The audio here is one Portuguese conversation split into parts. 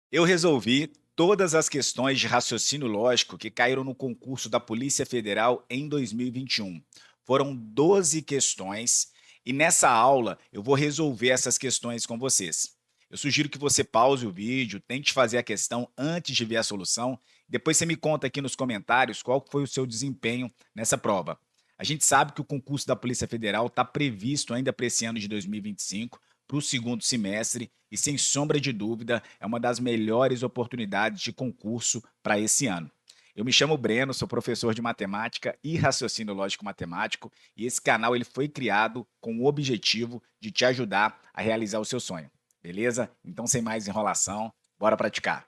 Eu resolvi todas as questões de raciocínio lógico que caíram no concurso da Polícia Federal em 2021. Foram 12 questões e nessa aula eu vou resolver essas questões com vocês. Eu sugiro que você pause o vídeo, tente fazer a questão antes de ver a solução, depois você me conta aqui nos comentários qual foi o seu desempenho nessa prova. A gente sabe que o concurso da Polícia Federal está previsto ainda para esse ano de 2025, para o segundo semestre, e sem sombra de dúvida é uma das melhores oportunidades de concurso para esse ano. Eu me chamo Breno, sou professor de matemática e raciocínio lógico matemático, e esse canal ele foi criado com o objetivo de te ajudar a realizar o seu sonho. Beleza? Então, sem mais enrolação, bora praticar.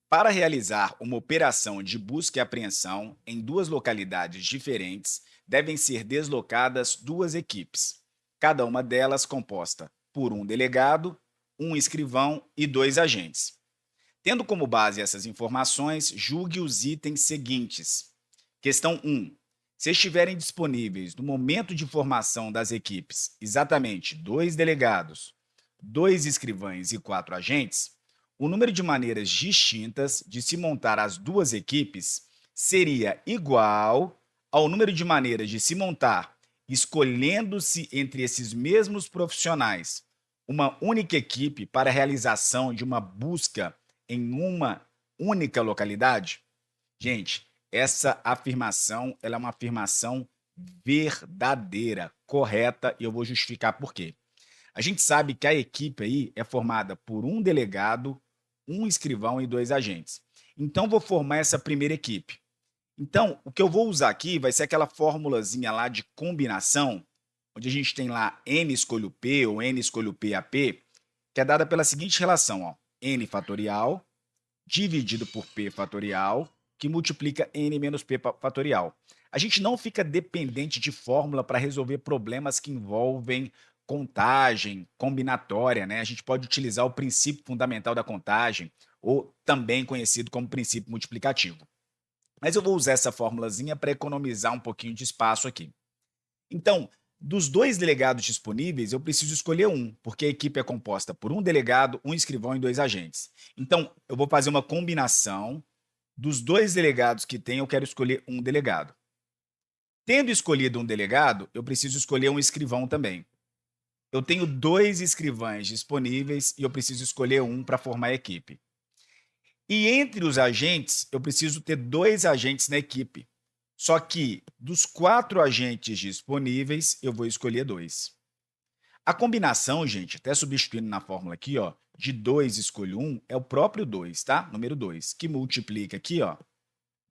Para realizar uma operação de busca e apreensão em duas localidades diferentes, devem ser deslocadas duas equipes, cada uma delas composta por um delegado, um escrivão e dois agentes. Tendo como base essas informações, julgue os itens seguintes. Questão 1. Se estiverem disponíveis no momento de formação das equipes exatamente dois delegados, dois escrivães e quatro agentes, o número de maneiras distintas de se montar as duas equipes seria igual ao número de maneiras de se montar, escolhendo-se entre esses mesmos profissionais uma única equipe para a realização de uma busca em uma única localidade? Gente, essa afirmação, ela é uma afirmação verdadeira, correta, e eu vou justificar por quê. A gente sabe que a equipe aí é formada por um delegado, um escrivão e dois agentes. Então, vou formar essa primeira equipe. Então, o que eu vou usar aqui vai ser aquela formulazinha lá de combinação, onde a gente tem lá n escolho p ou n escolho p a p, que é dada pela seguinte relação, ó, n fatorial dividido por p fatorial, que multiplica n menos p fatorial. A gente não fica dependente de fórmula para resolver problemas que envolvem contagem combinatória, né? A gente pode utilizar o princípio fundamental da contagem, ou também conhecido como princípio multiplicativo. Mas eu vou usar essa formulazinha para economizar um pouquinho de espaço aqui. Então, dos dois delegados disponíveis, eu preciso escolher um, porque a equipe é composta por um delegado, um escrivão e dois agentes. Então, eu vou fazer uma combinação dos dois delegados que tem, eu quero escolher um delegado. Tendo escolhido um delegado, eu preciso escolher um escrivão também. Eu tenho dois escrivães disponíveis e eu preciso escolher um para formar a equipe. E entre os agentes, eu preciso ter dois agentes na equipe. Só que dos quatro agentes disponíveis, eu vou escolher dois. A combinação, gente, até substituindo na fórmula aqui, ó, de 2 escolho 1, é o próprio 2, tá? Número 2, que multiplica aqui, ó,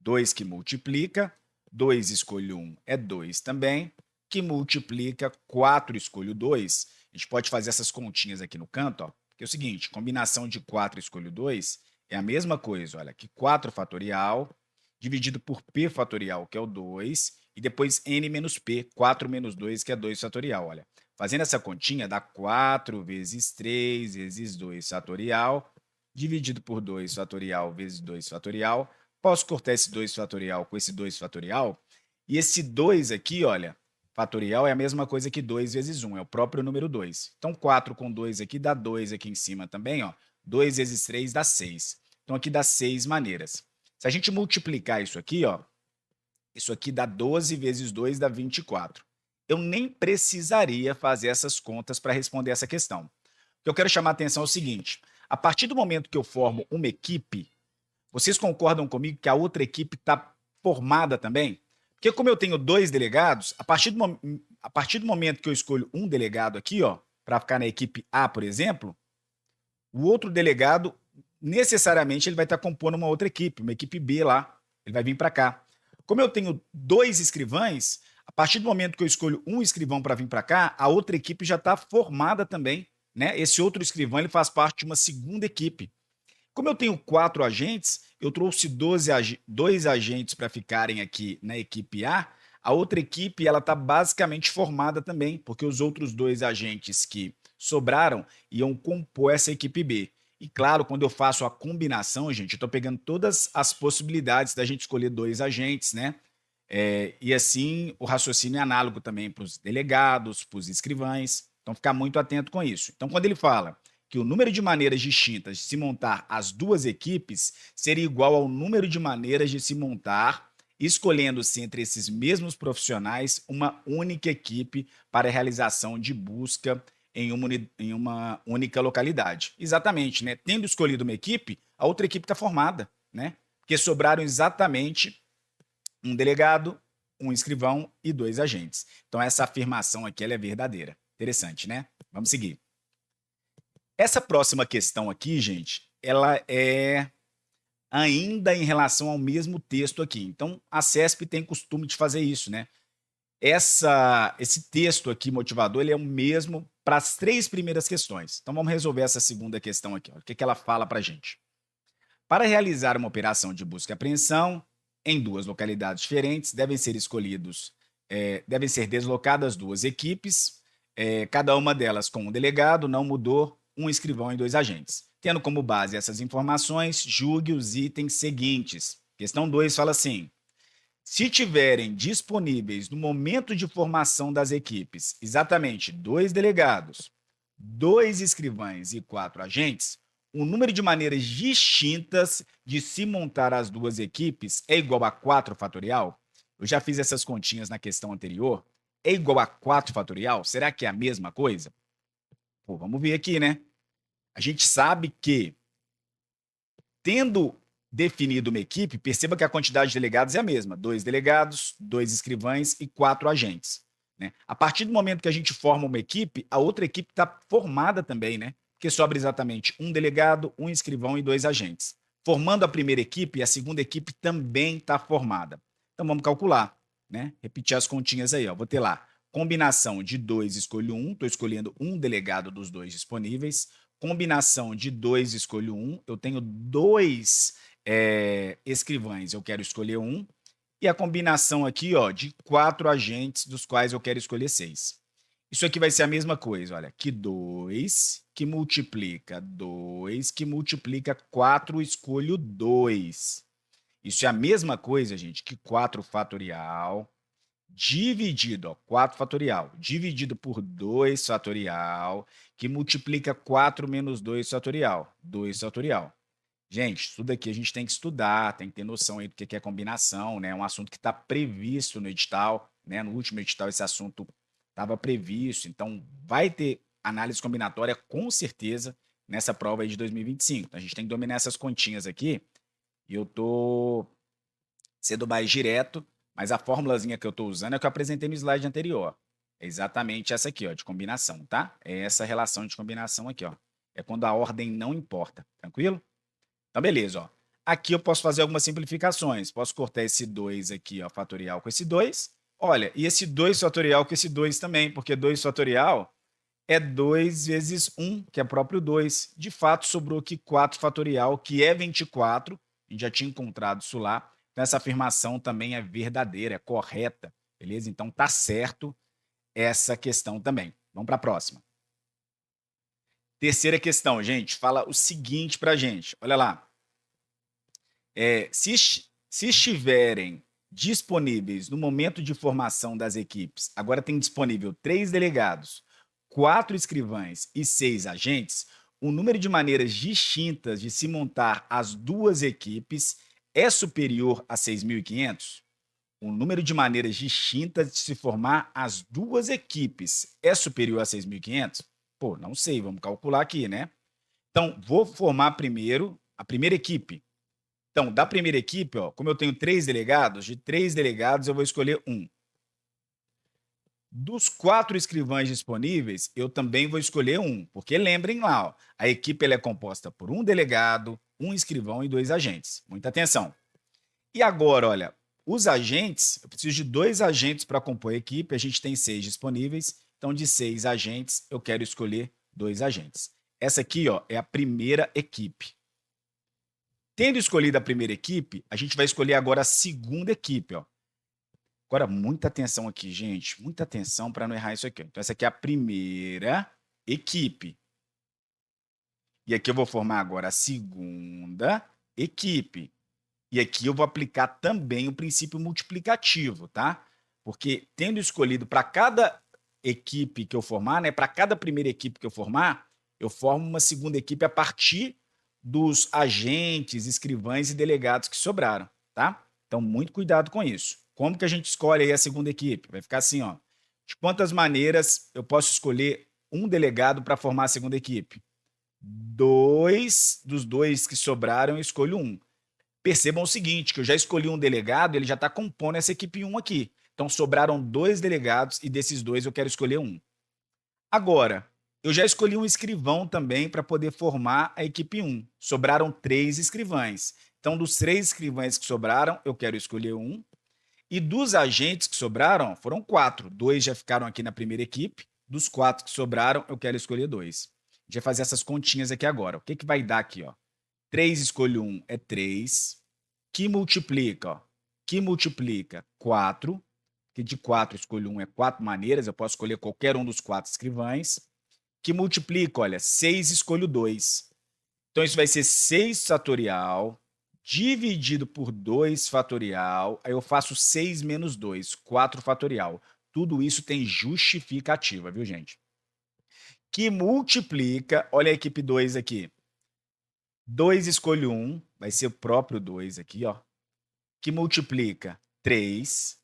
2 que multiplica, 2 escolho 1 é 2 também, que multiplica 4 escolho 2. A gente pode fazer essas continhas aqui no canto, ó, que é o seguinte, combinação de 4 escolho 2 é a mesma coisa, olha, que 4 fatorial dividido por p fatorial, que é o 2, e depois n menos p, 4 menos 2, que é 2 fatorial, olha. Fazendo essa continha, dá 4 vezes 3 vezes 2 fatorial, dividido por 2 fatorial vezes 2 fatorial. Posso cortar esse 2 fatorial com esse 2 fatorial? E esse 2 aqui, olha, fatorial é a mesma coisa que 2 vezes 1, é o próprio número 2. Então, 4 com 2 aqui dá 2 aqui em cima também, ó. 2 vezes 3 dá 6. Então, aqui dá 6 maneiras. Se a gente multiplicar isso aqui, ó, isso aqui dá 12 vezes 2 dá 24. Eu nem precisaria fazer essas contas para responder essa questão. O que eu quero chamar a atenção é o seguinte: a partir do momento que eu formo uma equipe, vocês concordam comigo que a outra equipe está formada também? Porque como eu tenho dois delegados, a partir do momento que eu escolho um delegado aqui, ó, para ficar na equipe A, por exemplo, o outro delegado necessariamente ele vai estar compondo uma outra equipe, uma equipe B lá. Ele vai vir para cá. Como eu tenho dois escrivães, a partir do momento que eu escolho um escrivão para vir para cá, a outra equipe já está formada também, né? Esse outro escrivão ele faz parte de uma segunda equipe. Como eu tenho quatro agentes, eu trouxe dois agentes para ficarem aqui na equipe A. A outra equipe ela está basicamente formada também, porque os outros dois agentes que sobraram iam compor essa equipe B. E claro, quando eu faço a combinação, gente, eu estou pegando todas as possibilidades da gente escolher dois agentes, né? E assim o raciocínio é análogo também para os delegados, para os escrivães. Então, ficar muito atento com isso. Então, quando ele fala que o número de maneiras distintas de se montar as duas equipes seria igual ao número de maneiras de se montar, escolhendo-se entre esses mesmos profissionais uma única equipe para a realização de busca em uma única localidade. Exatamente, né? Tendo escolhido uma equipe, a outra equipe está formada, né? Porque sobraram exatamente um delegado, um escrivão e dois agentes. Então, essa afirmação aqui ela é verdadeira. Interessante, né? Vamos seguir. Essa próxima questão aqui, gente, ela é ainda em relação ao mesmo texto aqui. Então, a CESP tem costume de fazer isso, né? Esse texto aqui motivador ele é o mesmo para as três primeiras questões. Então, vamos resolver essa segunda questão aqui. Ó. O que, que ela fala para a gente? Para realizar uma operação de busca e apreensão em duas localidades diferentes, devem ser deslocadas duas equipes, cada uma delas com um delegado, não mudou, um escrivão e dois agentes. Tendo como base essas informações, julgue os itens seguintes. Questão 2 fala assim: se tiverem disponíveis no momento de formação das equipes exatamente dois delegados, dois escrivães e quatro agentes, o número de maneiras distintas de se montar as duas equipes é igual a 4 fatorial? Eu já fiz essas continhas na questão anterior. É igual a 4 fatorial? Será que é a mesma coisa? Pô, vamos ver aqui, né? A gente sabe que, tendo definido uma equipe, perceba que a quantidade de delegados é a mesma: dois delegados, dois escrivães e quatro agentes. Né? A partir do momento que a gente forma uma equipe, a outra equipe está formada também, né? Porque sobra exatamente um delegado, um escrivão e dois agentes. Formando a primeira equipe, a segunda equipe também está formada. Então vamos calcular, né? Repetir as continhas aí, ó. Vou ter lá combinação de dois, escolho um, estou escolhendo um delegado dos dois disponíveis. Combinação de dois, escolho um, eu tenho dois escrivães, eu quero escolher um. E a combinação aqui, ó, de quatro agentes, dos quais eu quero escolher seis. Isso aqui vai ser a mesma coisa, olha, que 2 que multiplica 2 que multiplica 4, escolho 2. Isso é a mesma coisa, gente, que 4 fatorial dividido, ó, 4 fatorial, dividido por 2 fatorial, que multiplica 4 menos 2 fatorial, 2 fatorial. Gente, isso daqui a gente tem que estudar, tem que ter noção aí do que é combinação, né? É um assunto que está previsto no edital, né? No último edital esse assunto estava previsto, então vai ter análise combinatória com certeza nessa prova aí de 2025. Então, a gente tem que dominar essas continhas aqui e eu tô sendo mais direto, mas a formulazinha que eu estou usando é a que eu apresentei no slide anterior. É exatamente essa aqui, ó, de combinação, tá? É essa relação de combinação aqui, ó. É quando a ordem não importa, tranquilo? Então, beleza, ó. Aqui eu posso fazer algumas simplificações. Posso cortar esse 2 aqui, ó, fatorial com esse 2. Olha, e esse 2 fatorial com esse 2 também, porque 2 fatorial é 2 vezes 1, que é próprio 2. De fato, sobrou aqui 4 fatorial, que é 24. A gente já tinha encontrado isso lá. Então, essa afirmação também é verdadeira, é correta, beleza? Então, tá certo essa questão também. Vamos para a próxima. Terceira questão, gente, fala o seguinte para a gente. Olha lá. Se estiverem disponíveis no momento de formação das equipes, agora tem disponível 3 delegados, 4 escrivães e 6 agentes, o número de maneiras distintas de se montar as duas equipes é superior a 6.500? O número de maneiras distintas de se formar as duas equipes é superior a 6.500? Pô, não sei, vamos calcular aqui, né? Então, vou formar primeiro a primeira equipe. Então, da primeira equipe, ó, como eu tenho 3 delegados, de 3 delegados eu vou escolher um. Dos 4 escrivães disponíveis, eu também vou escolher um, porque lembrem lá, ó, a equipe ela é composta por um delegado, um escrivão e 2 agentes. Muita atenção. E agora, olha, os agentes, eu preciso de 2 agentes para compor a equipe, a gente tem 6 disponíveis, então de 6 agentes eu quero escolher 2 agentes. Essa aqui, ó, é a primeira equipe. Tendo escolhido a primeira equipe, a gente vai escolher agora a segunda equipe. Ó. Agora, muita atenção aqui, gente. Muita atenção para não errar isso aqui. Então, essa aqui é a primeira equipe. E aqui eu vou formar agora a segunda equipe. E aqui eu vou aplicar também o princípio multiplicativo, tá? Porque tendo escolhido para cada equipe que eu formar, né, para cada primeira equipe que eu formar, eu formo uma segunda equipe a partir dos agentes, escrivães e delegados que sobraram, tá? Então, muito cuidado com isso. Como que a gente escolhe aí a segunda equipe? Vai ficar assim, ó. De quantas maneiras eu posso escolher um delegado para formar a segunda equipe? Dos dois que sobraram, eu escolho um. Percebam o seguinte, que eu já escolhi um delegado, ele já está compondo essa equipe um aqui. Então, sobraram dois delegados e desses dois eu quero escolher um. Agora, eu já escolhi um escrivão também para poder formar a equipe um. Sobraram três escrivães. Então, dos três escrivães que sobraram, eu quero escolher um. E dos agentes que sobraram, foram quatro. Dois já ficaram aqui na primeira equipe. Dos quatro que sobraram, eu quero escolher dois. A gente vai fazer essas continhas aqui agora. O que, que vai dar aqui? Ó? 3 escolho 1 é 3. Que multiplica, ó. Que multiplica 4. Que de 4 escolho 1 é 4 maneiras. Eu posso escolher qualquer um dos quatro escrivães. Que multiplica, olha, 6 escolho 2. Então, isso vai ser 6 fatorial dividido por 2 fatorial. Aí eu faço 6 menos 2, 4 fatorial. Tudo isso tem justificativa, viu, gente? Que multiplica, olha a equipe 2 aqui. 2 escolho 1, vai ser o próprio 2 aqui, ó. Que multiplica 3.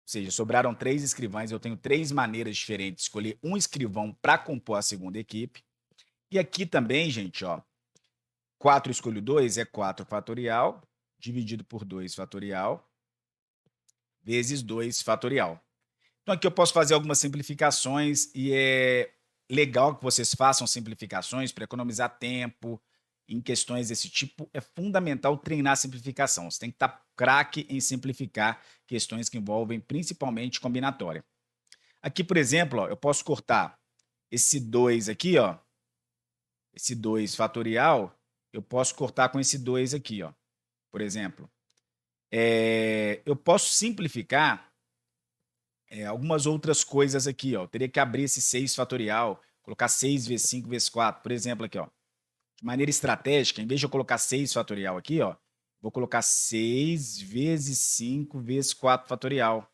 Ou seja, sobraram 3 escrivães, eu tenho 3 maneiras diferentes de escolher um escrivão para compor a segunda equipe. E aqui também, gente, ó, 4 escolho 2 é 4 fatorial, dividido por 2 fatorial, vezes 2 fatorial. Então aqui eu posso fazer algumas simplificações e é legal que vocês façam simplificações para economizar tempo em questões desse tipo. É fundamental treinar a simplificação. Você tem que estar craque em simplificar questões que envolvem principalmente combinatória. Aqui, por exemplo, ó, eu posso cortar esse 2 aqui, ó, esse 2 fatorial, eu posso cortar com esse 2 aqui, ó, por exemplo. Eu posso simplificar algumas outras coisas aqui, ó. Eu teria que abrir esse 6 fatorial, colocar 6 vezes 5 vezes 4, por exemplo, aqui, ó. De maneira estratégica, em vez de eu colocar 6 fatorial aqui, ó, vou colocar 6 vezes 5 vezes 4 fatorial.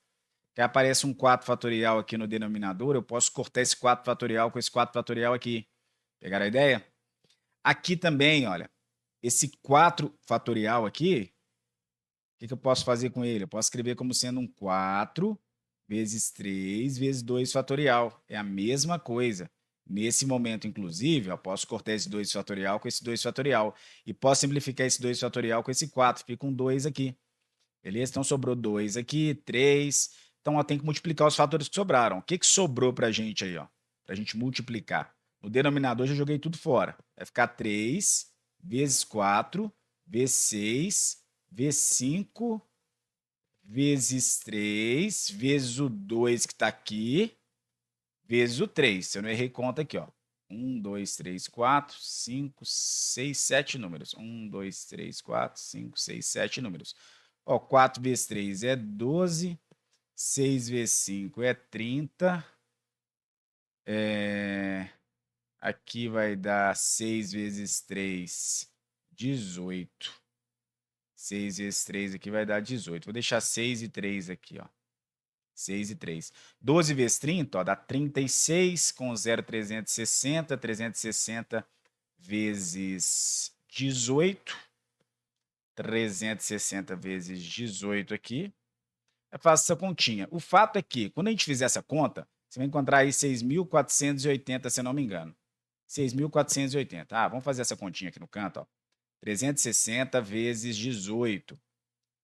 Que aparece um 4 fatorial aqui no denominador, eu posso cortar esse 4 fatorial com esse 4 fatorial aqui. Pegaram a ideia? Aqui também, olha, esse 4 fatorial aqui, o que, que eu posso fazer com ele? Eu posso escrever como sendo um 4 vezes 3 vezes 2 fatorial. É a mesma coisa. Nesse momento, inclusive, eu posso cortar esse 2 fatorial com esse 2 fatorial. E posso simplificar esse 2 fatorial com esse 4. Fica um 2 aqui. Beleza? Então, sobrou 2 aqui, 3. Então, eu tenho que multiplicar os fatores que sobraram. O que, que sobrou para a gente aí? Para a gente multiplicar. No denominador, já joguei tudo fora. Vai ficar 3 vezes 4 vezes 6 vezes 5 vezes 3 vezes o 2 que está aqui, vezes o 3. Se eu não errei conta aqui, ó. 1, 2, 3, 4, 5, 6, 7 números. 1, 2, 3, 4, 5, 6, 7 números. Ó, 4 vezes 3 é 12. 6 vezes 5 é 30. Aqui vai dar 6 vezes 3, 18. 6 vezes 3 aqui vai dar 18. Vou deixar 6 e 3 aqui, ó. 6 e 3. 12 vezes 30, ó, dá 36 com 0, 360. 360 vezes 18. 360 vezes 18 aqui. Eu faço essa continha. O fato é que, quando a gente fizer essa conta, você vai encontrar aí 6.480, se eu não me engano. 6.480. Vamos fazer essa continha aqui no canto, ó. 360 vezes 18.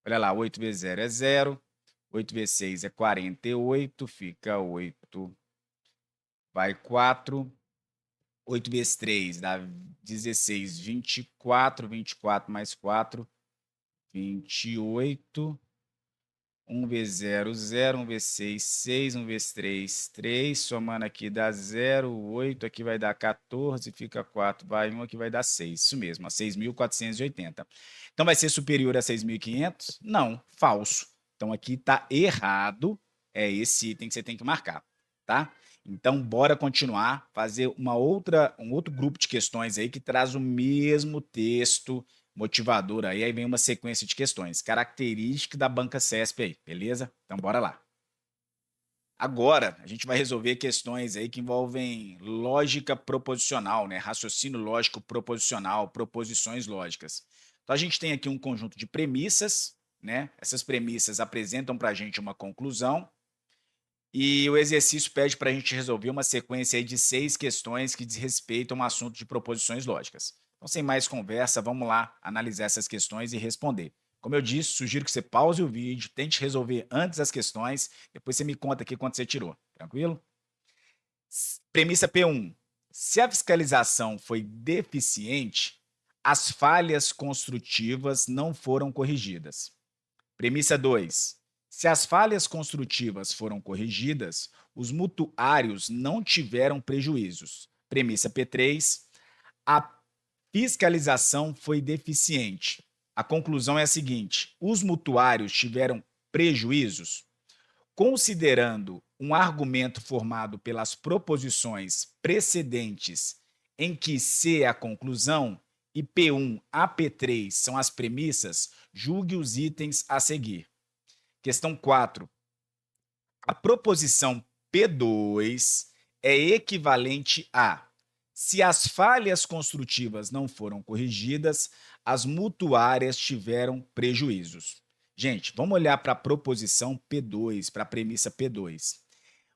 Olha lá, 8 vezes 0 é 0. 8 vezes 6 é 48, fica 8. Vai 4. 8 vezes 3 dá 16, 24. 24 mais 4, 28. 1 vezes 0, 0. 1 vezes 6, 6. 1 vezes 3, 3. Somando aqui dá 0. 8 aqui vai dar 14, fica 4. Vai 1 aqui vai dar 6. Isso mesmo, 6.480. Então, vai ser superior a 6.500? Não, falso. Então, aqui está errado. É esse item que você tem que marcar, tá? Então, bora continuar, fazer um outro grupo de questões aí que traz o mesmo texto motivador aí vem uma sequência de questões. Característica da banca CESP aí, beleza? Então, bora lá. Agora, a gente vai resolver questões aí que envolvem lógica proposicional, né? Raciocínio lógico proposicional, proposições lógicas. Então, a gente tem aqui um conjunto de premissas, né? Essas premissas apresentam para a gente uma conclusão e o exercício pede para a gente resolver uma sequência aí de 6 questões que diz respeito a um assunto de proposições lógicas. Então, sem mais conversa, vamos lá analisar essas questões e responder. Como eu disse, sugiro que você pause o vídeo, tente resolver antes as questões, depois você me conta aqui quanto você tirou. Tranquilo? Premissa P1. Se a fiscalização foi deficiente, as falhas construtivas não foram corrigidas. Premissa 2. Se as falhas construtivas foram corrigidas, os mutuários não tiveram prejuízos. Premissa P3. A fiscalização foi deficiente. A conclusão é a seguinte: os mutuários tiveram prejuízos? Considerando um argumento formado pelas proposições precedentes, em que C é a conclusão e P1 a P3 são as premissas, julgue os itens a seguir. Questão 4. A proposição P2 é equivalente a: se as falhas construtivas não foram corrigidas, as mutuárias tiveram prejuízos. Gente, vamos olhar para a proposição P2, para a premissa P2.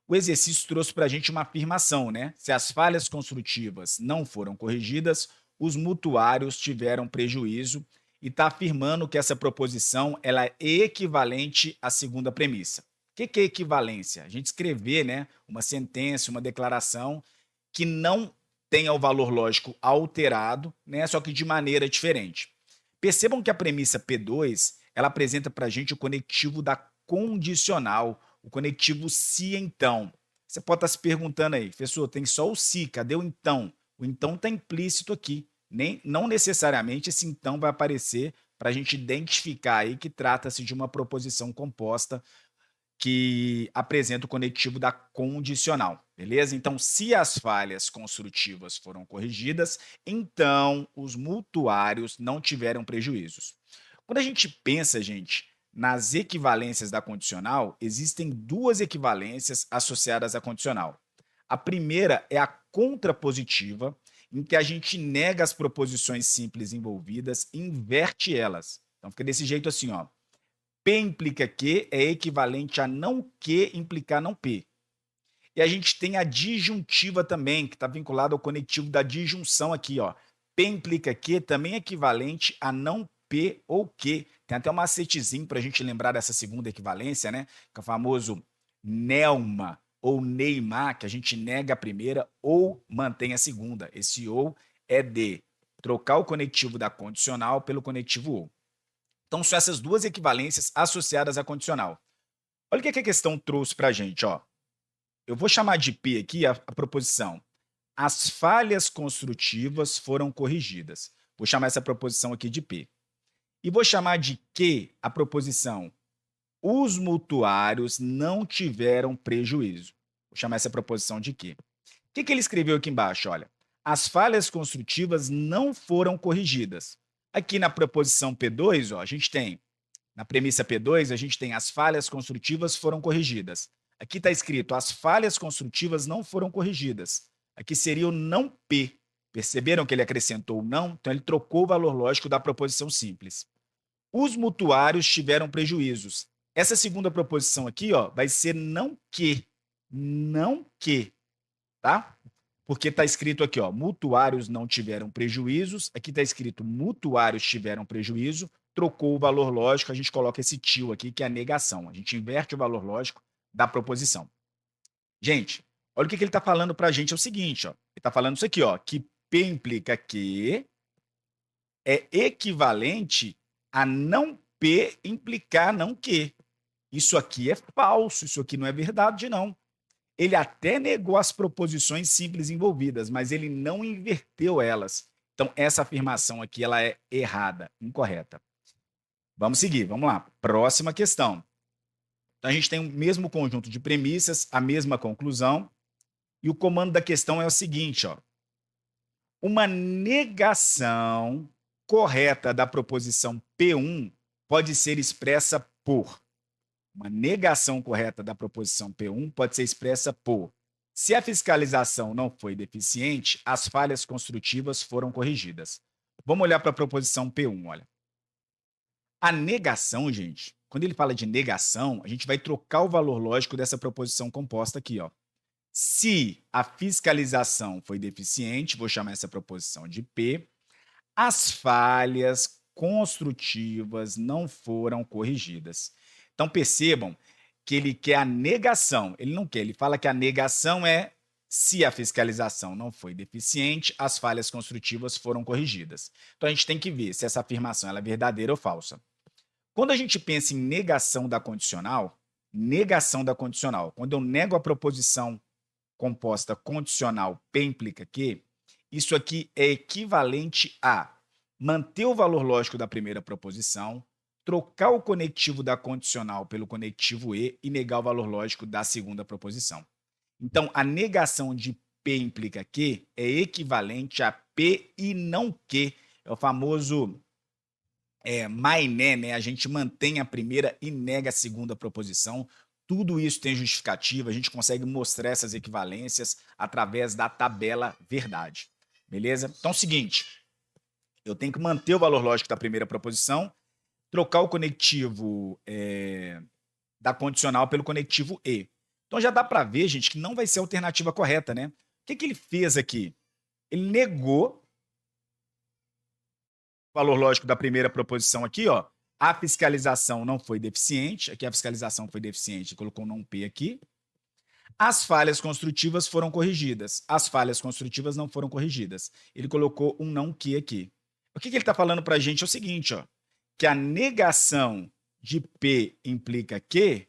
O exercício trouxe para a gente uma afirmação, né? Se as falhas construtivas não foram corrigidas, os mutuários tiveram prejuízo e está afirmando que essa proposição ela é equivalente à segunda premissa. O que é equivalência? A gente escrever, né, uma sentença, uma declaração que não tenha o valor lógico alterado, né, só que de maneira diferente. Percebam que a premissa P2 ela apresenta para a gente o conectivo da condicional, o conectivo se então. Você pode estar se perguntando aí, professor, tem só o se, cadê o então? O então está implícito aqui. Não necessariamente esse então vai aparecer para a gente identificar aí que trata-se de uma proposição composta que apresenta o conectivo da condicional, beleza? Então, se as falhas construtivas foram corrigidas, então os mutuários não tiveram prejuízos. Quando a gente pensa, gente, nas equivalências da condicional, existem duas equivalências associadas à condicional. A primeira é a contrapositiva, em que a gente nega as proposições simples envolvidas e inverte elas. Então fica desse jeito assim, ó. P implica que é equivalente a não que implicar não P. E a gente tem a disjuntiva também, que está vinculada ao conectivo da disjunção aqui, ó. P implica que também é equivalente a não P ou que. Tem até um macetezinho para a gente lembrar dessa segunda equivalência, né? Que é o famoso Nelma ou Neymar, que a gente nega a primeira ou mantém a segunda. Esse ou é de trocar o conectivo da condicional pelo conectivo ou. Então, são essas duas equivalências associadas à condicional. Olha o que a questão trouxe para a gente. Ó. Eu vou chamar de P aqui a proposição. As falhas construtivas foram corrigidas. Vou chamar essa proposição aqui de P. E vou chamar de Q a proposição. Os mutuários não tiveram prejuízo. Vou chamar essa proposição de Q. O que ele escreveu aqui embaixo? Olha, as falhas construtivas não foram corrigidas. Aqui na proposição P2, ó, a gente tem, na premissa P2, a gente tem as falhas construtivas foram corrigidas. Aqui está escrito, as falhas construtivas não foram corrigidas. Aqui seria o não P. Perceberam que ele acrescentou o não? Então ele trocou o valor lógico da proposição simples. Os mutuários tiveram prejuízos. Essa segunda proposição aqui, ó, vai ser não que. Não que, tá? Porque está escrito aqui, ó, mutuários não tiveram prejuízos. Aqui está escrito mutuários tiveram prejuízo. Trocou o valor lógico, a gente coloca esse tio aqui, que é a negação. A gente inverte o valor lógico da proposição. Gente, olha o que ele está falando para a gente, é o seguinte, ó. Ele está falando isso aqui, ó, que P implica que é equivalente a não P implicar não que. Isso aqui é falso, isso aqui não é verdade, não. Ele até negou as proposições simples envolvidas, mas ele não inverteu elas. Então, essa afirmação aqui ela é errada, incorreta. Vamos seguir, vamos lá. Próxima questão. Então, a gente tem o mesmo conjunto de premissas, a mesma conclusão, e o comando da questão é o seguinte, ó. Uma negação correta da proposição P1 pode ser expressa por. Uma negação correta da proposição P1 pode ser expressa por: se a fiscalização não foi deficiente, as falhas construtivas foram corrigidas. Vamos olhar para a proposição P1, olha. A negação, gente, quando ele fala de negação, a gente vai trocar o valor lógico dessa proposição composta aqui, ó. Se a fiscalização foi deficiente, vou chamar essa proposição de P, as falhas construtivas não foram corrigidas. Então percebam que ele quer a negação, ele não quer, ele fala que a negação é: se a fiscalização não foi deficiente, as falhas construtivas foram corrigidas. Então a gente tem que ver se essa afirmação ela é verdadeira ou falsa. Quando a gente pensa em negação da condicional, quando eu nego a proposição composta condicional P implica que, isso aqui é equivalente a manter o valor lógico da primeira proposição, trocar o conectivo da condicional pelo conectivo e negar o valor lógico da segunda proposição. Então, a negação de P implica que é equivalente a P e não que. É o famoso né? A gente mantém a primeira e nega a segunda proposição. Tudo isso tem justificativa, a gente consegue mostrar essas equivalências através da tabela verdade. Beleza? Então é o seguinte, eu tenho que manter o valor lógico da primeira proposição, trocar o conectivo da condicional pelo conectivo e. Então já dá para ver, gente, que não vai ser a alternativa correta, né? O que ele fez aqui? Ele negou o valor lógico da primeira proposição aqui, ó. A fiscalização não foi deficiente. Aqui a fiscalização foi deficiente, colocou um não P aqui. As falhas construtivas foram corrigidas. As falhas construtivas não foram corrigidas. Ele colocou um não que aqui. O que ele está falando para a gente é o seguinte, ó, que a negação de P implica que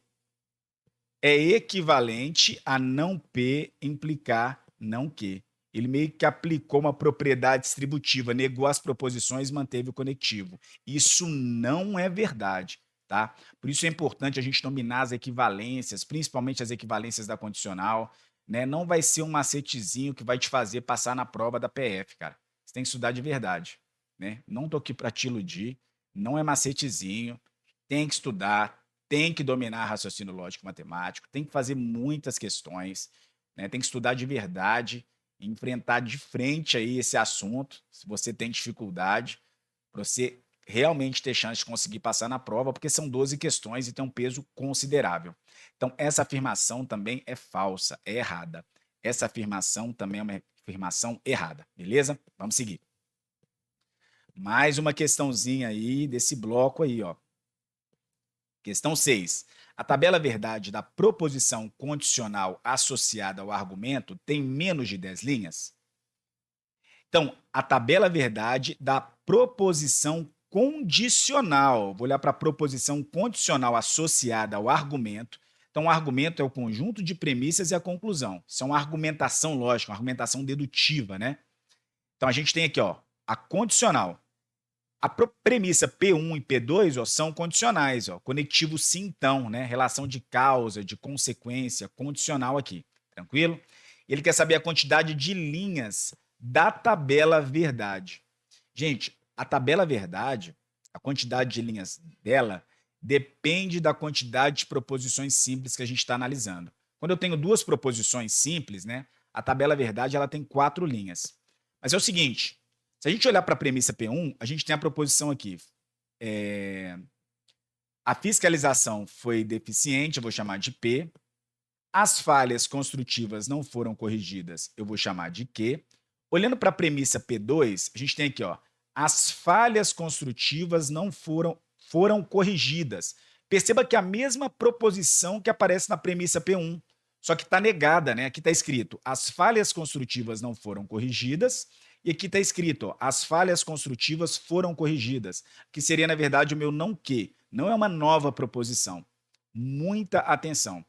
é equivalente a não P implicar não que. Ele meio que aplicou uma propriedade distributiva, negou as proposições e manteve o conectivo. Isso não é verdade, tá? Por isso é importante a gente dominar as equivalências, principalmente as equivalências da condicional, né? Não vai ser um macetezinho que vai te fazer passar na prova da PF, cara. Você tem que estudar de verdade, né? Não tô aqui para te iludir, não é macetezinho, tem que estudar, tem que dominar raciocínio lógico matemático, tem que fazer muitas questões, né? Tem que estudar de verdade, enfrentar de frente aí esse assunto, se você tem dificuldade, para você realmente ter chance de conseguir passar na prova, porque são 12 questões e tem um peso considerável. Então, essa afirmação também é falsa, é errada. Essa afirmação também é uma afirmação errada, beleza? Vamos seguir. Mais uma questãozinha aí desse bloco aí, ó. Questão 6. A tabela verdade da proposição condicional associada ao argumento tem menos de 10 linhas? Então, a tabela verdade da proposição condicional. Vou olhar para a proposição condicional associada ao argumento. Então, o argumento é o conjunto de premissas e a conclusão. Isso é uma argumentação lógica, uma argumentação dedutiva, né? Então, a gente tem aqui, ó, a condicional. A premissa P1 e P2, ó, são condicionais, ó, conectivo sim, então, né? Relação de causa, de consequência, condicional aqui, tranquilo? Ele quer saber a quantidade de linhas da tabela verdade. Gente, a tabela verdade, a quantidade de linhas dela depende da quantidade de proposições simples que a gente está analisando. Quando eu tenho duas proposições simples, né? A tabela verdade ela tem 4 linhas. Mas é o seguinte, se a gente olhar para a premissa P1, a gente tem a proposição aqui. A fiscalização foi deficiente, eu vou chamar de P. As falhas construtivas não foram corrigidas, eu vou chamar de Q. Olhando para a premissa P2, a gente tem aqui, ó, as falhas construtivas não foram corrigidas. Perceba que é a mesma proposição que aparece na premissa P1, só que está negada, né? Aqui está escrito, as falhas construtivas não foram corrigidas, e aqui está escrito, ó, as falhas construtivas foram corrigidas, que seria, na verdade, o meu não que. Não é uma nova proposição. Muita atenção.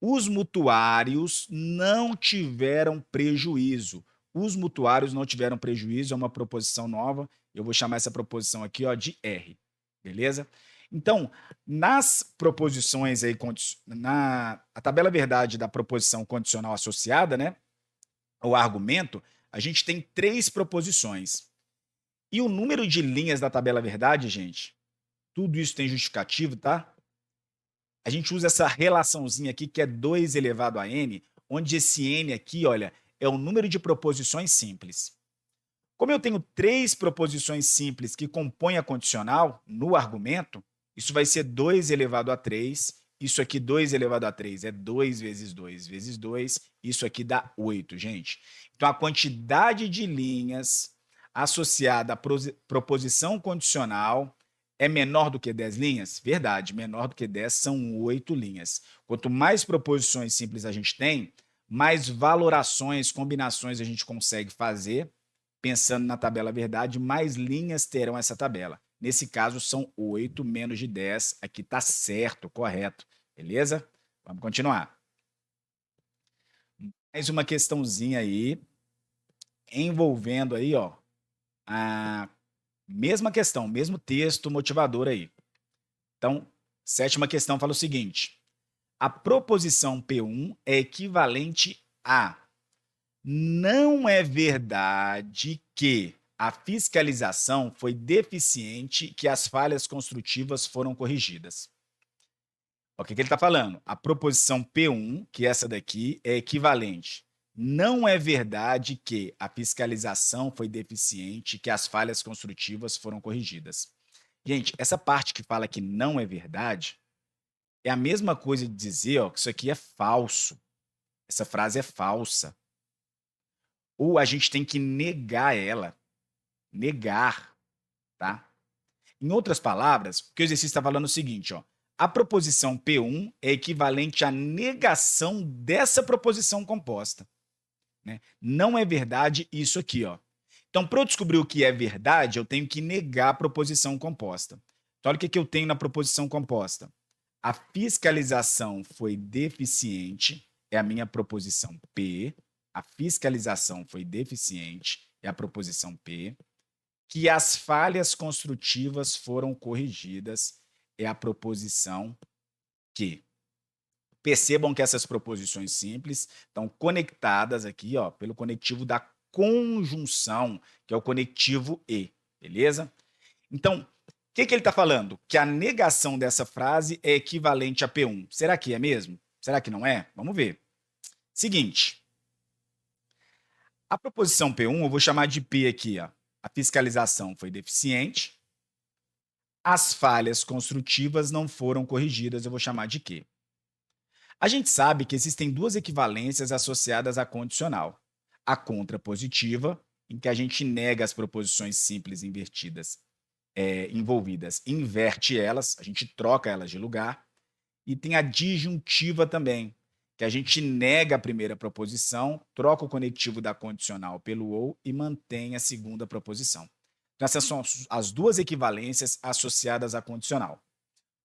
Os mutuários não tiveram prejuízo. Os mutuários não tiveram prejuízo, é uma proposição nova. Eu vou chamar essa proposição aqui, ó, de R. Beleza? Então, nas proposições aí, a tabela verdade da proposição condicional associada, né? O argumento, a gente tem 3 proposições. E o número de linhas da tabela verdade, gente, tudo isso tem justificativo, tá? a gente usa essa relaçãozinha aqui que é 2 elevado a n, onde esse n aqui, olha, é o número de proposições simples. Como eu tenho 3 proposições simples que compõem a condicional no argumento, isso vai ser 2 elevado a 3. Isso aqui, 2 elevado a 3, é 2 vezes 2 vezes 2. Isso aqui dá 8, gente. Então, a quantidade de linhas associada à proposição condicional é menor do que 10 linhas? Verdade, menor do que 10 são 8 linhas. Quanto mais proposições simples a gente tem, mais valorações, combinações a gente consegue fazer. Pensando na tabela verdade, mais linhas terão essa tabela. Nesse caso, são 8 menos de 10. Aqui está certo, correto. Beleza? Vamos continuar. Mais uma questãozinha aí, envolvendo aí, ó, a mesma questão, mesmo texto motivador aí. Então, sétima questão fala o seguinte: a proposição P1 é equivalente a não é verdade que a fiscalização foi deficiente e que as falhas construtivas foram corrigidas. O que ele está falando? A proposição P1, que essa daqui, é equivalente. Não é verdade que a fiscalização foi deficiente e que as falhas construtivas foram corrigidas. Gente, essa parte que fala que não é verdade é a mesma coisa de dizer, ó, que isso aqui é falso. Essa frase é falsa. Ou a gente tem que negar ela. Negar, tá? Em outras palavras, o que o exercício está falando é o seguinte, ó. A proposição P1 é equivalente à negação dessa proposição composta, né? Não é verdade isso aqui, ó. Então, para eu descobrir o que é verdade, eu tenho que negar a proposição composta. Então, olha o que eu tenho na proposição composta. A fiscalização foi deficiente, é a minha proposição P. A fiscalização foi deficiente, é a proposição P. Que as falhas construtivas foram corrigidas, é a proposição Q. Percebam que essas proposições simples estão conectadas aqui, ó, pelo conectivo da conjunção, que é o conectivo E, beleza? Então, o que ele está falando? Que a negação dessa frase é equivalente a P1. Será que é mesmo? Será que não é? Vamos ver. Seguinte, a proposição P1 eu vou chamar de P aqui, ó. A fiscalização foi deficiente, as falhas construtivas não foram corrigidas, eu vou chamar de Q. A gente sabe que existem duas equivalências associadas à condicional. A contrapositiva, em que a gente nega as proposições simples invertidas envolvidas, inverte elas, a gente troca elas de lugar. E tem a disjuntiva também, que a gente nega a primeira proposição, troca o conectivo da condicional pelo ou e mantém a segunda proposição. Então, essas são as duas equivalências associadas à condicional.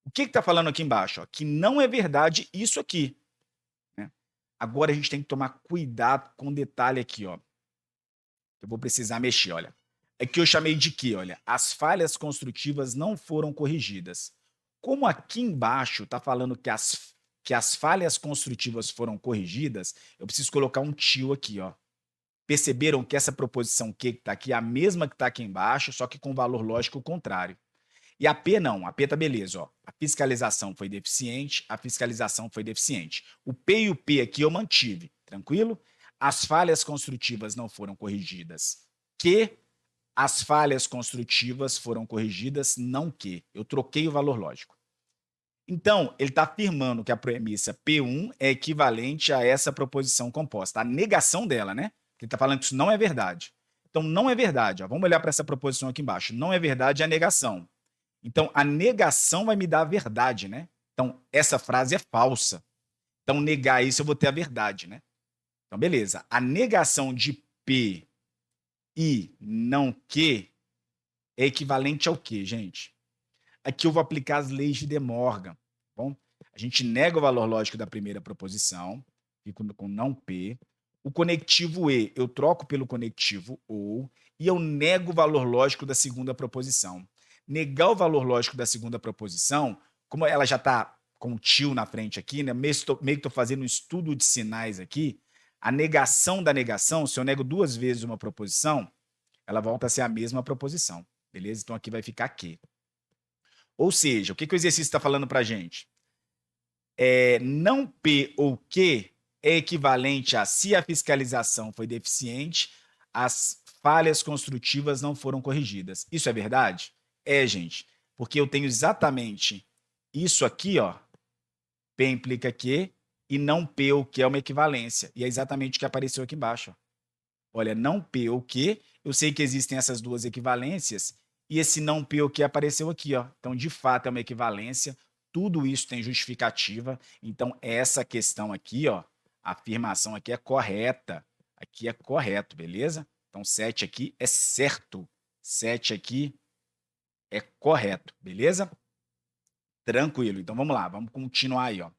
O que está falando aqui embaixo? Ó? Que não é verdade isso aqui. Né? Agora a gente tem que tomar cuidado com o detalhe aqui. Ó. Eu vou precisar mexer, olha. Aqui eu chamei de que, olha, as falhas construtivas não foram corrigidas. Como aqui embaixo está falando que as falhas construtivas foram corrigidas, eu preciso colocar um tio aqui, ó. Perceberam que essa proposição Q que está aqui é a mesma que está aqui embaixo, só que com valor lógico contrário. E a P não, a P tá beleza, ó. A fiscalização foi deficiente, a fiscalização foi deficiente. O P e o P aqui eu mantive, tranquilo? As falhas construtivas não foram corrigidas. Que as falhas construtivas foram corrigidas, não que. Eu troquei o valor lógico. Então, ele está afirmando que a premissa P1 é equivalente a essa proposição composta. A negação dela, né? Ele está falando que isso não é verdade. Então, não é verdade. Ó. Vamos olhar para essa proposição aqui embaixo. Não é verdade a negação. Então, a negação vai me dar a verdade, né? Então, essa frase é falsa. Então, negar isso, eu vou ter a verdade, né? Então, beleza. A negação de P e não que é equivalente ao que, gente? Aqui eu vou aplicar as leis de De Morgan. Tá bom? A gente nega o valor lógico da primeira proposição, fico com não P. O conectivo E eu troco pelo conectivo OU e eu nego o valor lógico da segunda proposição. Negar o valor lógico da segunda proposição, como ela já está com o tio na frente aqui, né? Meio que estou fazendo um estudo de sinais aqui, a negação da negação, se eu nego duas vezes uma proposição, ela volta a ser a mesma proposição, beleza? Então aqui vai ficar que. Ou seja, o que o exercício está falando para a gente? não P ou Q é equivalente a se a fiscalização foi deficiente, as falhas construtivas não foram corrigidas. Isso é verdade? É, gente, porque eu tenho exatamente isso aqui, ó, P implica Q, e não P ou Q é uma equivalência. E é exatamente o que apareceu aqui embaixo, ó. Olha, não P ou Q, eu sei que existem essas duas equivalências, e esse não P ou Q apareceu aqui, ó. Então, de fato, é uma equivalência, tudo isso tem justificativa, então essa questão aqui, ó, a afirmação aqui é correta, aqui é correto, beleza? Então, 7 aqui é certo, 7 aqui é correto, beleza? Tranquilo, então vamos lá, vamos continuar aí, ó.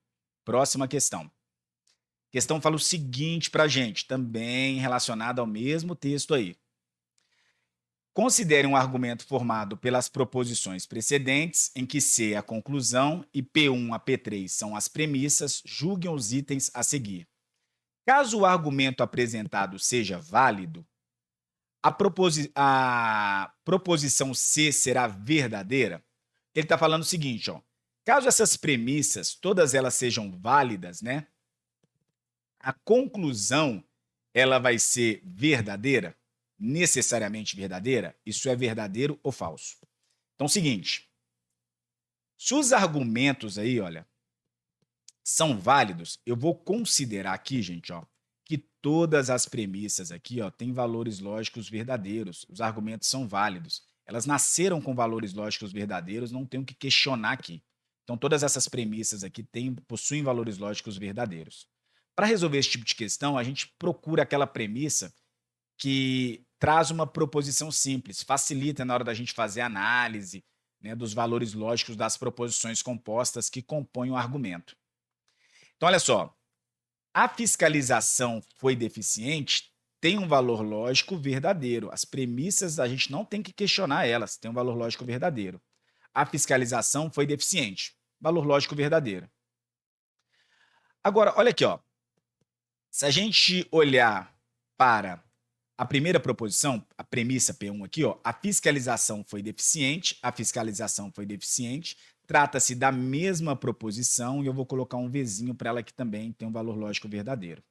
Próxima questão. A questão fala o seguinte para a gente, também relacionado ao mesmo texto aí. Considere um argumento formado pelas proposições precedentes, em que C é a conclusão e P1 a P3 são as premissas, julguem os itens a seguir. Caso o argumento apresentado seja válido, a proposição C será verdadeira? Ele está falando o seguinte, ó, caso essas premissas, todas elas sejam válidas, né? A conclusão, ela vai ser verdadeira? Necessariamente verdadeira? Isso é verdadeiro ou falso? Então, é o seguinte, se os argumentos aí, olha, são válidos, eu vou considerar aqui, gente, ó, que todas as premissas aqui, ó, têm valores lógicos verdadeiros. Os argumentos são válidos. Elas nasceram com valores lógicos verdadeiros, não tenho que questionar aqui. Então, todas essas premissas aqui possuem valores lógicos verdadeiros. Para resolver esse tipo de questão, a gente procura aquela premissa que traz uma proposição simples, facilita na hora da gente fazer a análise, né, dos valores lógicos das proposições compostas que compõem o argumento. Então, olha só, a fiscalização foi deficiente, tem um valor lógico verdadeiro. As premissas, a gente não tem que questionar elas, tem um valor lógico verdadeiro. A fiscalização foi deficiente, valor lógico verdadeiro. Agora, olha aqui, ó. Se a gente olhar para a primeira proposição, a premissa P1 aqui, ó, a fiscalização foi deficiente, trata-se da mesma proposição e eu vou colocar um Vzinho para ela que também tem um valor lógico verdadeiro.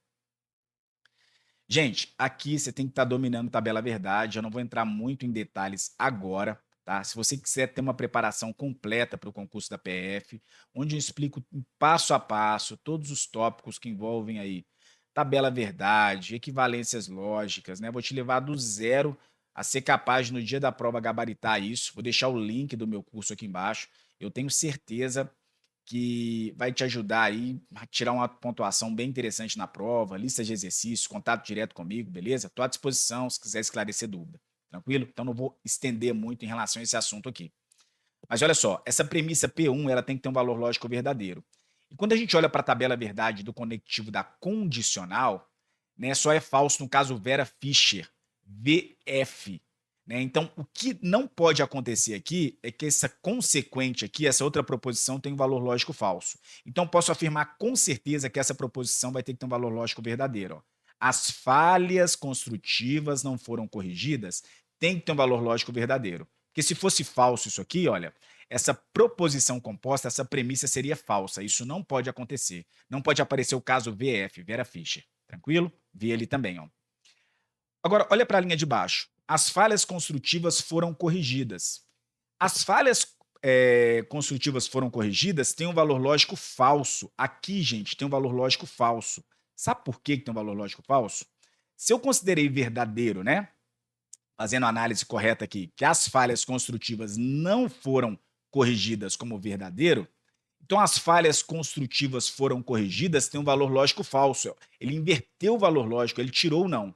Gente, aqui você tem que estar dominando tabela verdade, eu não vou entrar muito em detalhes agora, tá? Se você quiser ter uma preparação completa para o concurso da PF, onde eu explico passo a passo todos os tópicos que envolvem aí tabela verdade, equivalências lógicas, né? Vou te levar do zero a ser capaz de, no dia da prova, gabaritar isso. Vou deixar o link do meu curso aqui embaixo. Eu tenho certeza que vai te ajudar aí a tirar uma pontuação bem interessante na prova, lista de exercícios, contato direto comigo, beleza? Estou à disposição se quiser esclarecer dúvida. Tranquilo? Então não vou estender muito em relação a esse assunto aqui. Mas olha só, essa premissa P1 ela tem que ter um valor lógico verdadeiro. E quando a gente olha para a tabela verdade do conectivo da condicional, né, só é falso no caso Vera Fischer, VF. Né? Então, o que não pode acontecer aqui é que essa consequente aqui, essa outra proposição, tem um valor lógico falso. Então, posso afirmar com certeza que essa proposição vai ter que ter um valor lógico verdadeiro. Ó. As falhas construtivas não foram corrigidas, tem que ter um valor lógico verdadeiro. Porque se fosse falso isso aqui, olha, essa proposição composta, essa premissa seria falsa. Isso não pode acontecer. Não pode aparecer o caso VF, Vera Fischer. Tranquilo? Vi ali também, ó. Agora, olha para a linha de baixo. As falhas construtivas foram corrigidas. As falhas construtivas foram corrigidas têm um valor lógico falso. Aqui, gente, tem um valor lógico falso. Sabe por que tem um valor lógico falso? Se eu considerei verdadeiro, né? Fazendo a análise correta aqui, que as falhas construtivas não foram corrigidas como verdadeiro, então as falhas construtivas foram corrigidas tem um valor lógico falso. Ele inverteu o valor lógico, ele tirou o não.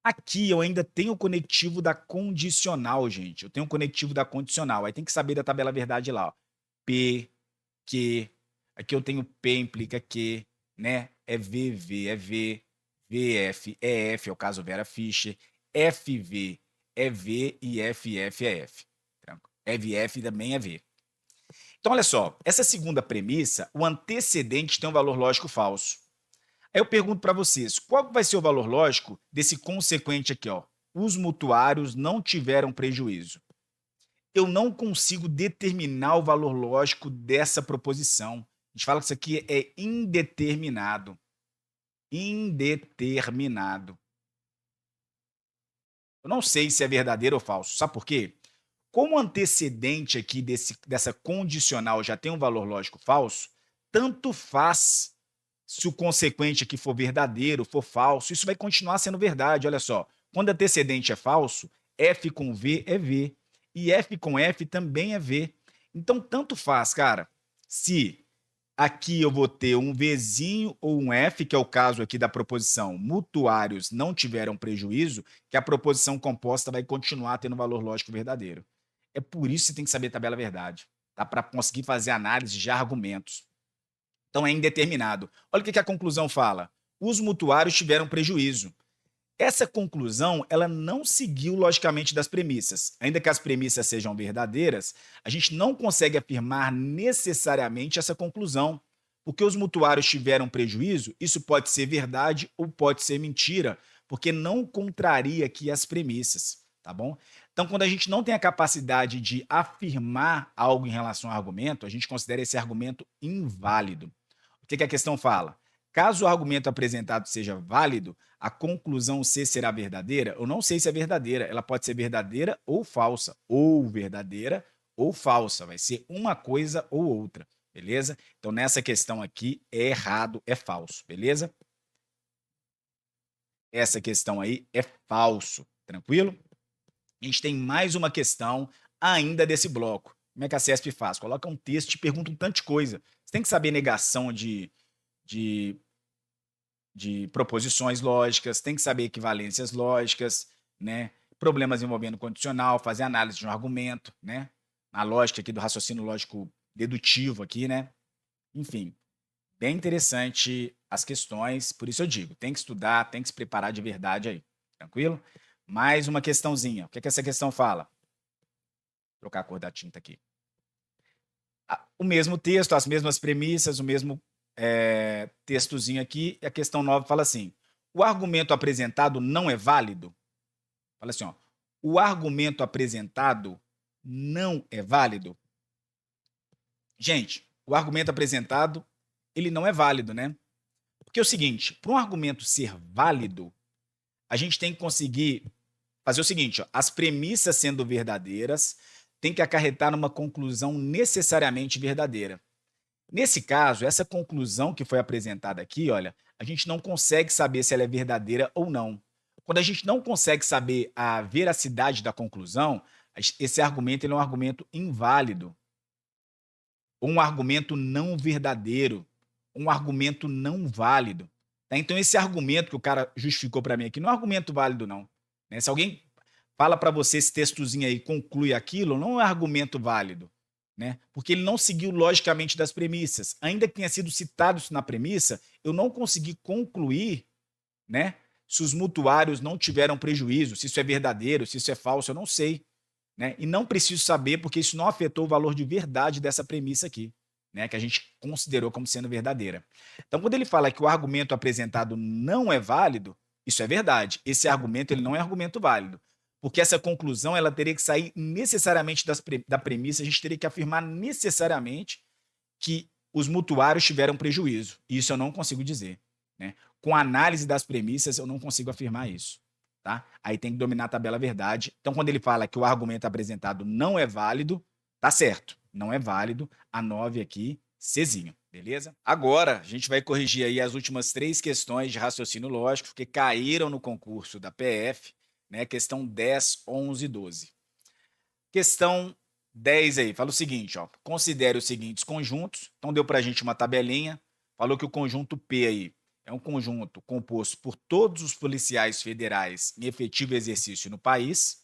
Aqui eu ainda tenho o conectivo da condicional, gente. Eu tenho o conectivo da condicional. Aí tem que saber da tabela verdade lá. Ó. P, Q. Aqui eu tenho P implica Q, né? É VV, é V. VF é F, é o caso Vera Fischer. FV é V e FF é F. FF também é V. Então, olha só. Essa segunda premissa, o antecedente tem um valor lógico falso. Aí eu pergunto para vocês, qual vai ser o valor lógico desse consequente aqui, ó? Os mutuários não tiveram prejuízo. Eu não consigo determinar o valor lógico dessa proposição. A gente fala que isso aqui é indeterminado. Indeterminado. Eu não sei se é verdadeiro ou falso. Sabe por quê? Como o antecedente aqui dessa condicional já tem um valor lógico falso, tanto faz se o consequente aqui for verdadeiro, for falso, isso vai continuar sendo verdade. Olha só, quando antecedente é falso, F com V é V, e F com F também é V. Então, tanto faz, cara, se aqui eu vou ter um Vzinho ou um F, que é o caso aqui da proposição mutuários não tiveram prejuízo, que a proposição composta vai continuar tendo valor lógico verdadeiro. É por isso que você tem que saber tabela verdade, tá? Para conseguir fazer análise de argumentos. Então é indeterminado. Olha o que a conclusão fala. Os mutuários tiveram prejuízo. Essa conclusão, ela não seguiu logicamente das premissas. Ainda que as premissas sejam verdadeiras, a gente não consegue afirmar necessariamente essa conclusão. Porque os mutuários tiveram prejuízo, isso pode ser verdade ou pode ser mentira, porque não contraria aqui as premissas, tá bom? Então, quando a gente não tem a capacidade de afirmar algo em relação ao argumento, a gente considera esse argumento inválido. O que a questão fala? Caso o argumento apresentado seja válido, a conclusão C será verdadeira? Eu não sei se é verdadeira. Ela pode ser verdadeira ou falsa. Ou verdadeira ou falsa. Vai ser uma coisa ou outra. Beleza? Então, nessa questão aqui, é errado, é falso. Beleza? Essa questão aí é falso. Tranquilo? A gente tem mais uma questão ainda desse bloco. Como é que a CESP faz? Coloca um texto e te pergunta um tanto de coisa. Você tem que saber negação de proposições lógicas, tem que saber equivalências lógicas, né? Problemas envolvendo condicional, fazer análise de um argumento, né? A lógica aqui do raciocínio lógico dedutivo aqui, né? Enfim, bem interessante as questões, por isso eu digo, tem que estudar, tem que se preparar de verdade aí, tranquilo? Mais uma questãozinha. O que essa questão fala? Vou trocar a cor da tinta aqui. O mesmo texto, as mesmas premissas, o mesmo textozinho aqui, e a questão 9 fala assim: o argumento apresentado não é válido? Fala assim, ó, o argumento apresentado não é válido? Gente, o argumento apresentado, ele não é válido, né? Porque é o seguinte, para um argumento ser válido, a gente tem que conseguir fazer o seguinte, ó, as premissas sendo verdadeiras, tem que acarretar numa conclusão necessariamente verdadeira. Nesse caso, essa conclusão que foi apresentada aqui, olha, a gente não consegue saber se ela é verdadeira ou não. Quando a gente não consegue saber a veracidade da conclusão, esse argumento ele é um argumento inválido, ou um argumento não verdadeiro, um argumento não válido. Tá? Então, esse argumento que o cara justificou para mim aqui não é um argumento válido, não. Né? Se alguém fala para você esse textozinho aí conclui aquilo, não é argumento válido. Né? Porque ele não seguiu logicamente das premissas. Ainda que tenha sido citado isso na premissa, eu não consegui concluir, né, se os mutuários não tiveram prejuízo, se isso é verdadeiro, se isso é falso, eu não sei. Né? E não preciso saber, porque isso não afetou o valor de verdade dessa premissa aqui, né, que a gente considerou como sendo verdadeira. Então, quando ele fala que o argumento apresentado não é válido, isso é verdade. Esse argumento ele não é argumento válido. Porque essa conclusão ela teria que sair necessariamente da premissa, a gente teria que afirmar necessariamente que os mutuários tiveram prejuízo. Isso eu não consigo dizer. Né? Com a análise das premissas, eu não consigo afirmar isso. Tá? Aí tem que dominar a tabela verdade. Então, quando ele fala que o argumento apresentado não é válido, tá certo. Não é válido. A 9 aqui, Czinho. Beleza? Agora, a gente vai corrigir aí as últimas 3 questões de raciocínio lógico que caíram no concurso da PF, né? Questão 10, 11 e 12. Questão 10 aí, fala o seguinte, ó, considere os seguintes conjuntos. Então deu para a gente uma tabelinha, falou que o conjunto P aí é um conjunto composto por todos os policiais federais em efetivo exercício no país.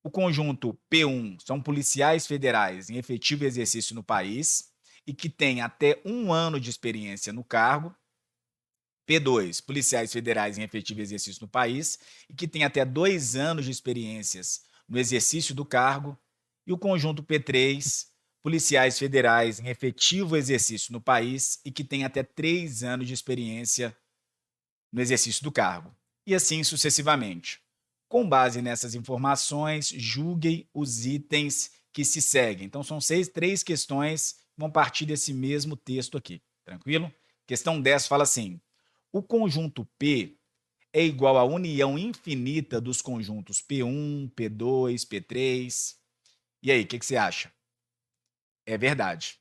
O conjunto P1 são policiais federais em efetivo exercício no país e que têm até 1 ano de experiência no cargo. P2, policiais federais em efetivo exercício no país e que têm até 2 anos de experiências no exercício do cargo. E o conjunto P3, policiais federais em efetivo exercício no país e que têm até 3 anos de experiência no exercício do cargo. E assim sucessivamente. Com base nessas informações, julguem os itens que se seguem. Então, são 3 questões vão partir desse mesmo texto aqui, tranquilo? Questão 10 fala assim: o conjunto P é igual à união infinita dos conjuntos P1, P2, P3. E aí, o que você acha? É verdade.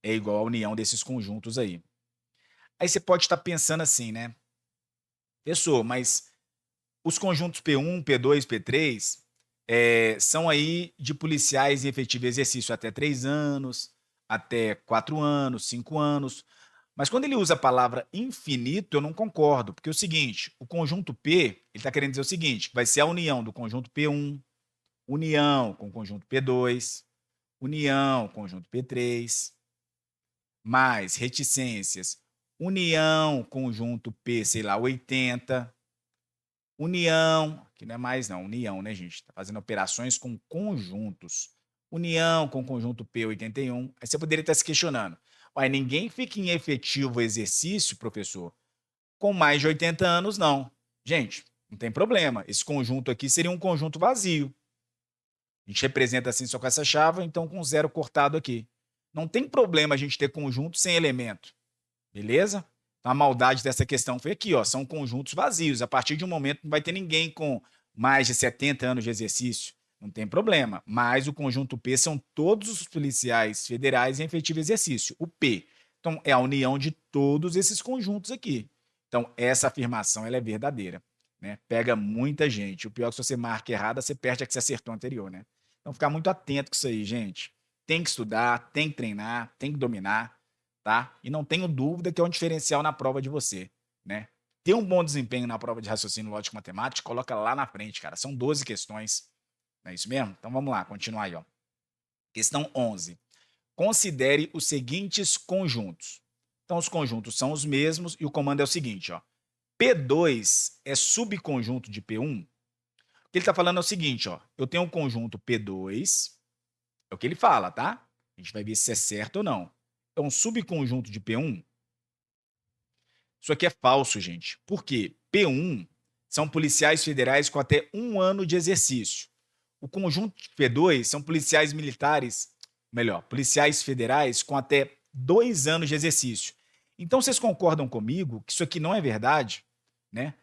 É igual à união desses conjuntos aí. Aí você pode estar pensando assim, né? Pessoal, mas os conjuntos P1, P2, P3 são aí de policiais em efetivo exercício até 3 anos, até 4 anos, 5 anos. Mas quando ele usa a palavra infinito, eu não concordo, porque é o seguinte, o conjunto P, ele está querendo dizer o seguinte, vai ser a união do conjunto P1, união com o conjunto P2, união com o conjunto P3, mais reticências, união conjunto P, sei lá, 80, união, que não é mais não, união, né, gente? Está fazendo operações com conjuntos. União com conjunto P81. Aí você poderia estar se questionando. Uai, ninguém fica em efetivo exercício, professor, com mais de 80 anos, não. Gente, não tem problema. Esse conjunto aqui seria um conjunto vazio. A gente representa assim só com essa chave, então com zero cortado aqui. Não tem problema a gente ter conjunto sem elemento. Beleza? Então, a maldade dessa questão foi aqui, ó, são conjuntos vazios. A partir de um momento não vai ter ninguém com mais de 70 anos de exercício. Não tem problema. Mas o conjunto P são todos os policiais federais em efetivo exercício. O P. Então, é a união de todos esses conjuntos aqui. Então, essa afirmação ela é verdadeira. Né? Pega muita gente. O pior é que se você marca errada, você perde a que você acertou anterior. Né? Então, ficar muito atento com isso aí, gente. Tem que estudar, tem que treinar, tem que dominar. Tá? E não tenho dúvida que é um diferencial na prova de você, né? Ter um bom desempenho na prova de raciocínio lógico matemático, coloca lá na frente, cara. São 12 questões. Não é isso mesmo? Então vamos lá, continuar aí, ó. Questão 11. Considere os seguintes conjuntos. Então os conjuntos são os mesmos e o comando é o seguinte, ó. P2 é subconjunto de P1. O que ele está falando é o seguinte, ó. Eu tenho um conjunto P2, é o que ele fala, tá? A gente vai ver se é certo ou não. É um subconjunto de P1. Isso aqui é falso, gente. Por quê? P1 são policiais federais com até 1 ano de exercício. O conjunto de P2 são policiais militares, melhor, policiais federais com até 2 anos de exercício. Então, vocês concordam comigo que isso aqui não é verdade? Né?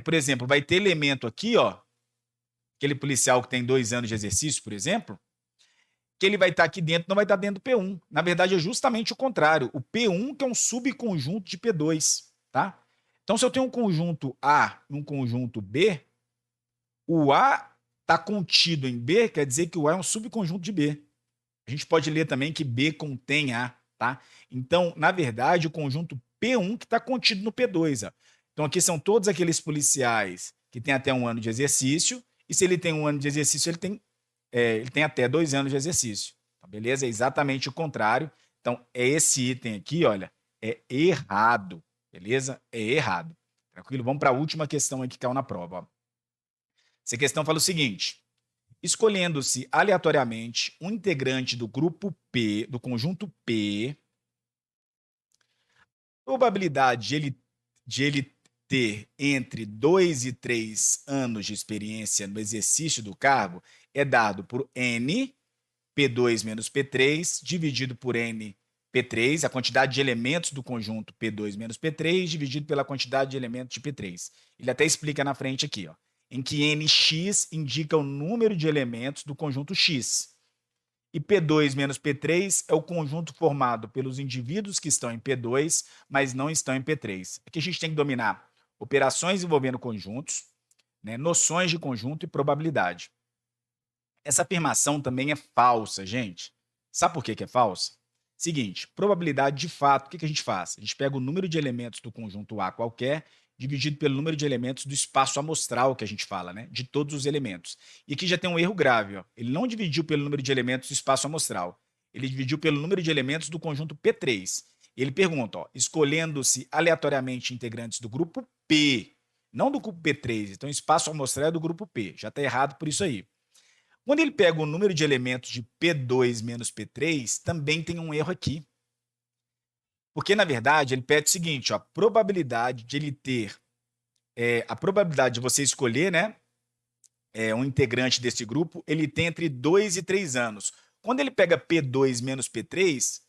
Por exemplo, vai ter elemento aqui, ó, aquele policial que tem 2 anos de exercício, por exemplo, que ele vai estar aqui dentro, não vai estar dentro do P1. Na verdade, é justamente o contrário. O P1 que é um subconjunto de P2, tá? Então, se eu tenho um conjunto A e um conjunto B, o A está contido em B, quer dizer que o A é um subconjunto de B. A gente pode ler também que B contém A, tá? Então, na verdade, o conjunto P1 que está contido no P2. Ó. Então, aqui são todos aqueles policiais que têm até 1 ano de exercício, e se ele tem 1 ano de exercício, ele tem até 2 anos de exercício. Tá, beleza? É exatamente o contrário. Então, esse item aqui, olha, é errado. Beleza? É errado. Tranquilo? Vamos para a última questão aqui que caiu na prova. Ó. Essa questão fala o seguinte: escolhendo-se aleatoriamente um integrante do grupo P, do conjunto P, a probabilidade de ele ter entre 2 e 3 anos de experiência no exercício do cargo é dado por N, P2 menos P3, dividido por N, P3, a quantidade de elementos do conjunto P2 menos P3, dividido pela quantidade de elementos de P3. Ele até explica na frente aqui, ó, em que Nx indica o número de elementos do conjunto X. E P2 menos P3 é o conjunto formado pelos indivíduos que estão em P2, mas não estão em P3. Aqui a gente tem que dominar operações envolvendo conjuntos, né, noções de conjunto e probabilidade. Essa afirmação também é falsa, gente. Sabe por que é falsa? Seguinte, probabilidade de fato, o que a gente faz? A gente pega o número de elementos do conjunto A qualquer, dividido pelo número de elementos do espaço amostral que a gente fala, né? De todos os elementos. E aqui já tem um erro grave, ó. Ele não dividiu pelo número de elementos do espaço amostral. Ele dividiu pelo número de elementos do conjunto P3. Ele pergunta, ó, escolhendo-se aleatoriamente integrantes do grupo P, não do grupo P3. Então, o espaço amostral é do grupo P. Já está errado por isso aí. Quando ele pega o número de elementos de P2 menos P3, também tem um erro aqui. Porque, na verdade, ele pede o seguinte, ó, a probabilidade de ele ter, a probabilidade de você escolher, né, um integrante desse grupo, ele tem entre 2 e 3 anos. Quando ele pega P2 menos P3,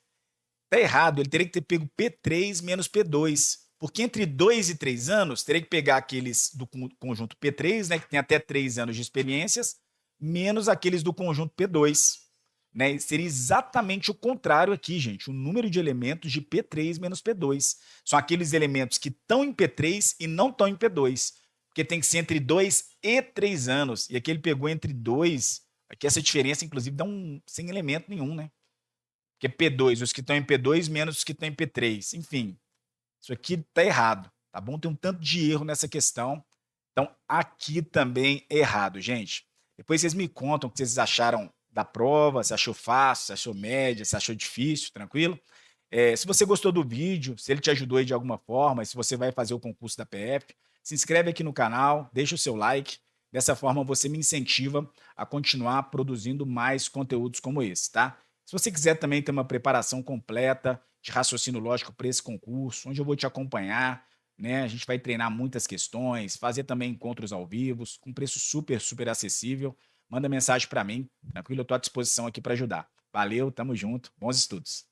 tá errado, ele teria que ter pego P3 menos P2, porque entre 2 e 3 anos, teria que pegar aqueles do conjunto P3, né, que tem até 3 anos de experiências, menos aqueles do conjunto P2. Né? Seria exatamente o contrário aqui, gente. O número de elementos de P3 menos P2. São aqueles elementos que estão em P3 e não estão em P2. Porque tem que ser entre 2 e 3 anos. E aqui ele pegou entre 2. Aqui essa diferença, inclusive, dá sem elemento nenhum, né? Porque P2, os que estão em P2 menos os que estão em P3. Enfim, isso aqui está errado, tá bom? Tem um tanto de erro nessa questão. Então, aqui também é errado, gente. Depois vocês me contam o que vocês acharam da prova, se achou fácil, se achou média, se achou difícil, tranquilo? Se você gostou do vídeo, se ele te ajudou aí de alguma forma, se você vai fazer o concurso da PF, se inscreve aqui no canal, deixa o seu like. Dessa forma você me incentiva a continuar produzindo mais conteúdos como esse, tá? Se você quiser também ter uma preparação completa de raciocínio lógico para esse concurso, onde eu vou te acompanhar, né? A gente vai treinar muitas questões, fazer também encontros ao vivo, com preço super, super acessível. Manda mensagem para mim, tranquilo? Eu estou à disposição aqui para ajudar. Valeu, tamo junto, bons estudos.